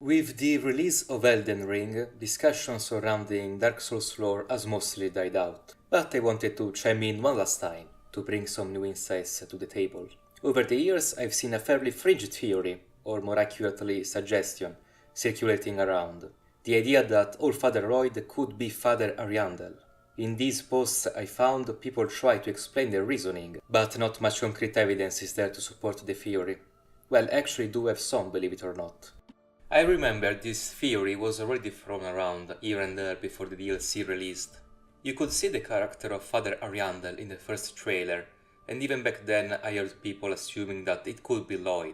With the release of Elden Ring, discussion surrounding Dark Souls lore has mostly died out, but I wanted to chime in one last time to bring some new insights to the table. Over the years, I've seen a fairly fringe theory, or more accurately suggestion, circulating around. The idea that Allfather Lloyd could be Father Ariandel. In these posts I found people try to explain their reasoning, but not much concrete evidence is there to support the theory. Well, actually do have some, believe it or not. I remember this theory was already thrown around here and there before the DLC released. You could see the character of Father Ariandel in the first trailer, and even back then I heard people assuming that it could be Lloyd.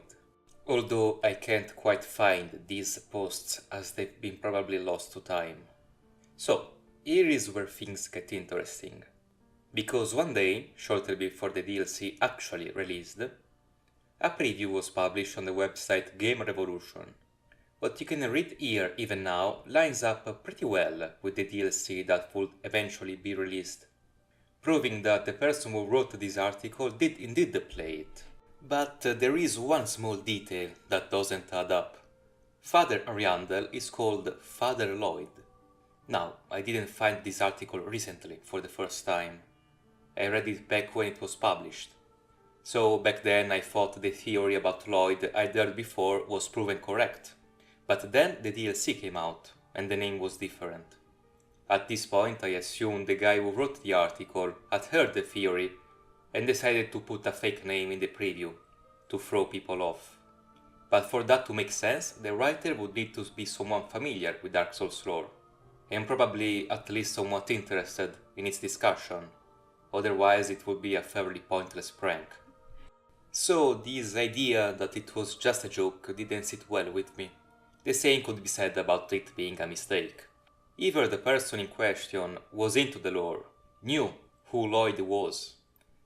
Although I can't quite find these posts as they've been probably lost to time. So, here is where things get interesting. Because one day, shortly before the DLC actually released, a preview was published on the website Game Revolution. What you can read here even now lines up pretty well with the DLC that would eventually be released, proving that the person who wrote this article did indeed play it. But there is one small detail that doesn't add up. Father Ariandel is called Father Lloyd. Now, I didn't find this article recently for the first time. I read it back when it was published. So back then I thought the theory about Lloyd I'd heard before was proven correct. But then the DLC came out, and the name was different. At this point I assumed the guy who wrote the article had heard the theory and decided to put a fake name in the preview, to throw people off. But for that to make sense, the writer would need to be someone familiar with Dark Souls lore, and probably at least somewhat interested in its discussion, otherwise it would be a fairly pointless prank. So this idea that it was just a joke didn't sit well with me. The same could be said about it being a mistake. Either the person in question was into the lore, knew who Lloyd was,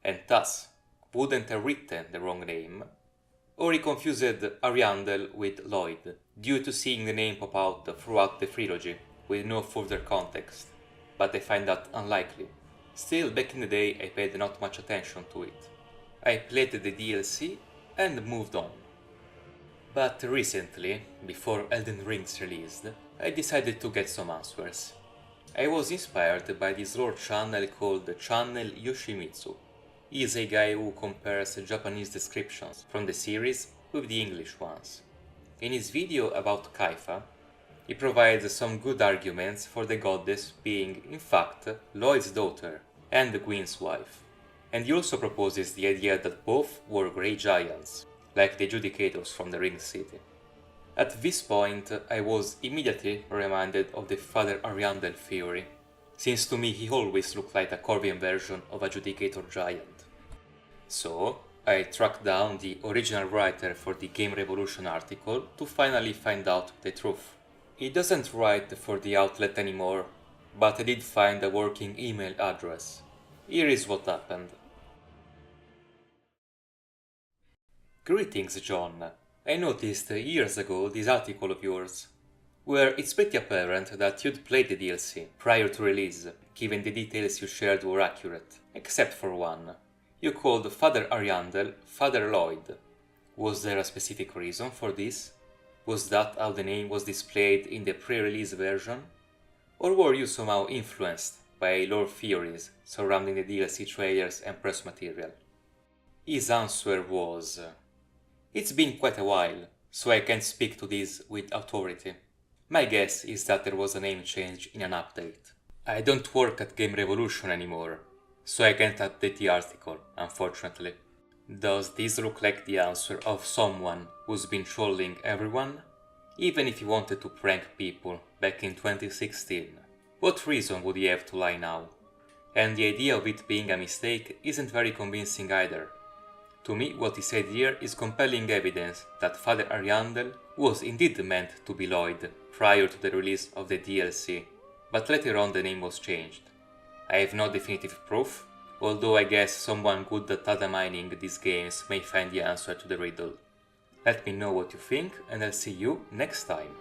and thus wouldn't have written the wrong name, or he confused Ariandel with Lloyd, due to seeing the name pop out throughout the trilogy, with no further context, but I find that unlikely. Still, back in the day I paid not much attention to it. I played the DLC and moved on. But recently, before Elden Ring's released, I decided to get some answers. I was inspired by this lore channel called Channel Yoshimitsu. He is a guy who compares Japanese descriptions from the series with the English ones. In his video about Kaifa, he provides some good arguments for the goddess being, in fact, Lloyd's daughter and the Queen's wife. And he also proposes the idea that both were grey giants, like the Judicators from the Ring City. At this point, I was immediately reminded of the Father Ariandel theory, since to me he always looked like a Corvian version of a Judicator giant. So, I tracked down the original writer for the Game Revolution article to finally find out the truth. He doesn't write for the outlet anymore, but I did find a working email address. Here is what happened. Greetings, John. I noticed years ago this article of yours, where it's pretty apparent that you'd played the DLC prior to release, given the details you shared were accurate, except for one. You called Father Ariandel Father Lloyd. Was there a specific reason for this? Was that how the name was displayed in the pre-release version? Or were you somehow influenced by lore theories surrounding the DLC trailers and press material? His answer was, "It's been quite a while, so I can't speak to this with authority. My guess is that there was a name change in an update. I don't work at Game Revolution anymore, so I can't update the article, unfortunately." Does this look like the answer of someone who's been trolling everyone? Even if he wanted to prank people back in 2016, what reason would he have to lie now? And the idea of it being a mistake isn't very convincing either. To me, what he said here is compelling evidence that Father Ariandel was indeed meant to be Lloyd prior to the release of the DLC, but later on the name was changed. I have no definitive proof, although I guess someone good at data mining these games may find the answer to the riddle. Let me know what you think, and I'll see you next time.